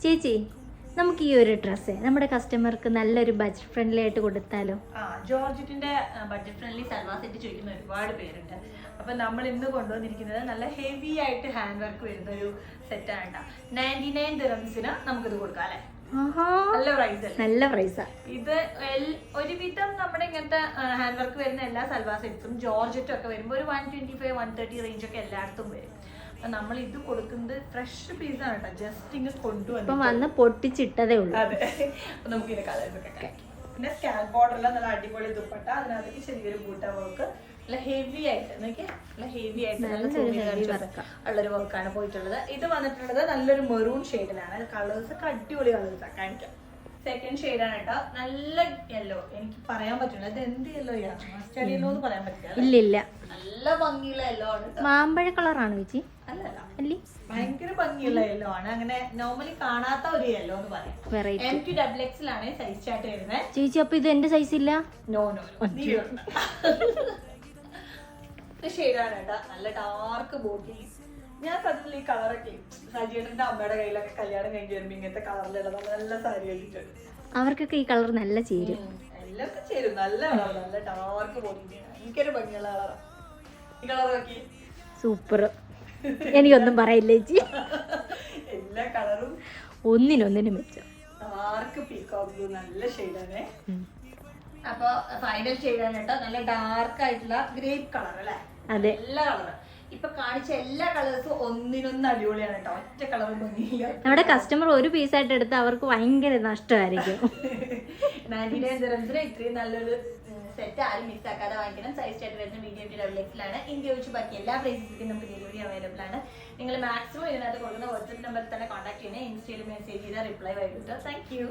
ചേച്ചി, നമുക്ക് ഈ ഒരു ഡ്രസ്സ് നമ്മുടെ കസ്റ്റമർക്ക് നല്ലൊരു ബഡ്ജറ്റ് ഫ്രണ്ട്ലി ആയിട്ട് കൊടുത്താലോ? ജോർജറ്റിന്റെ ബഡ്ജറ്റ് ഫ്രണ്ട്ലി സൽവാർ സെറ്റ് ചോദിക്കുന്ന ഒരുപാട് പേരുണ്ട്. അപ്പൊ നമ്മൾ ഇന്ന് കൊണ്ടുവന്നിരിക്കുന്നത് നല്ല ഹെവി ആയിട്ട് ഹാൻഡ് വർക്ക് വരുന്ന ഒരു സെറ്റാണ്. 99 ദിറംസിന് നമുക്കിത് കൊടുക്കാം അല്ലെ? നല്ല പ്രൈസാ. ഇത് ഒരുവിധം നമ്മുടെ ഇങ്ങനത്തെ ഹാൻഡ് വർക്ക് വരുന്ന എല്ലാ സൽവാർ സെറ്റ്സും ജോർജറ്റും ഒക്കെ വരുമ്പോൾ ഒരു 125 130 റേഞ്ച് ഒക്കെ എല്ലായിടത്തും വരും. നമ്മൾ ഇത് കൊടുക്കുന്നത് ഫ്രഷ് പീസ് ആണ് കേട്ടോ. ജസ്റ്റ് ഇങ്ങനെ കൊണ്ടുവന്ന് പൊട്ടിച്ചിട്ടതേ ഉള്ളൂ. അതെ. അപ്പൊ നമുക്ക് ഇതിന്റെ കളേഴ്സ് ഒക്കെ കാണാം. പിന്നെ സ്കാൻ ബോർഡറിൽ നല്ല അടിപൊളി ദുപ്പട്ട, അതിനകത്തേക്ക് ചെറിയൊരു ബൂട്ട വർക്ക്, നല്ല ഹെവി ആയിട്ട് നല്ല ഹെവി ആയിട്ട് ഉള്ളൊരു വർക്കാണ് പോയിട്ടുള്ളത്. ഇത് വന്നിട്ടുള്ളത് നല്ലൊരു മെറൂൺ ഷെയ്ഡിലാണ്. കളേഴ്സ് ഒക്കെ അടിപൊളി കളേഴ്സാണ്. കാണിക്കാം. സെക്കൻഡ് ഷെയ്ഡാണ് കേട്ടോ. നല്ല യെല്ലോ. എനിക്ക് പറയാൻ പറ്റില്ല ഇത് എന്ത് യെല്ലോയാണ്, മസ്റ്റർഡ് യെല്ലോ എന്ന് പറയാൻ പറ്റില്ല. ഇല്ല, നല്ല ഭംഗിയുള്ള യെല്ലോ ആണ്. മാമ്പഴ കളറാണ് ചേച്ചി. അല്ലല്ല, ഭയങ്കര ഭംഗിയുള്ള യെല്ലോ ആണ്. അങ്ങനെ നോർമലി കാണാത്ത ഒരു യെല്ലോ എന്ന് പറയാം. MT XXL ആണ് സൈസ് ചാർട്ട് വരുന്നത്. ചേച്ചി, അപ്പൊ ഇത് എന്റെ സൈസ് ഇല്ല? നോ ഷെയ്ഡാണ് കേട്ടോ. നല്ല ഡാർക്ക് ബോട്ടി. ഞാൻ സത്യത്തിൽ ഈ കളറൊക്കെ സജിയേട്ടന്റെ അമ്മയുടെ കയ്യിലൊക്കെ കല്യാണം കഴിഞ്ഞ് വരുമ്പോ ഇങ്ങനത്തെ കളറിലുള്ള നല്ല സാരി കഴിച്ചിട്ടുണ്ട്. അവർക്കൊക്കെ ഈ കളർ നല്ല ചേരും. എല്ലാവർക്കും ചേരും. നല്ല കളർ, നല്ല ഡാർക്ക് ബോട്ടി. എനിക്കൊരു ഭംഗിയുള്ള കളറാണ് ഈ കളറൊക്കെ. സൂപ്പർ. എനിക്കൊന്നും പറയില്ല ചേച്ചി. എല്ലാ കളറും ഒന്നിനൊന്നിനും മെച്ചം. ഡാർക്ക് പീകോക്ക് ബ്ലൂ നല്ല ഷെയ്ഡാണ്. അപ്പൊ ഫൈനൽ ഷെയ്ഡാണ് കേട്ടോ. നല്ല ഡാർക്ക് ആയിട്ടുള്ള ഗ്രേപ്പ് കളർ അല്ലെ? അതെ, എല്ലാ കളറും ഇപ്പൊ കാണിച്ച എല്ലാ കളേഴ്സും ഒന്നിനൊന്ന് അടിപൊളിയാണ് കേട്ടോ. ഒറ്റ കളർ ഭംഗിയില്ല. നമ്മുടെ കസ്റ്റമർ ഒരു പീസായിട്ട് എടുത്ത് അവർക്ക് ഭയങ്കര നഷ്ടമായിരിക്കും. 99 ദിറംസിന് ഇത്രയും നല്ലൊരു സെറ്റ് ആരും മിസ് ആക്കാതെ വാങ്ങിക്കണം. സൈസ് ചാർട്ട് വരുന്ന MT XXL. ഇന്ത്യ ഒഴിച്ച് ബാക്കി എല്ലാ പ്ലേസസിലും നമുക്ക് ഡെലിവറി അവൈലബിൾ ആണ്. നിങ്ങൾ മാക്സിമം ഇതിനകത്ത് കൊടുക്കുന്ന വാട്സ്ആപ്പ് നമ്പറിൽ തന്നെ കോൺടാക്ട് ചെയ്യണേ. ഇൻസ്റ്റയിൽ മെസ്സേജ് ചെയ്താൽ റിപ്ലൈ വൈകിട്ട്. Thank you.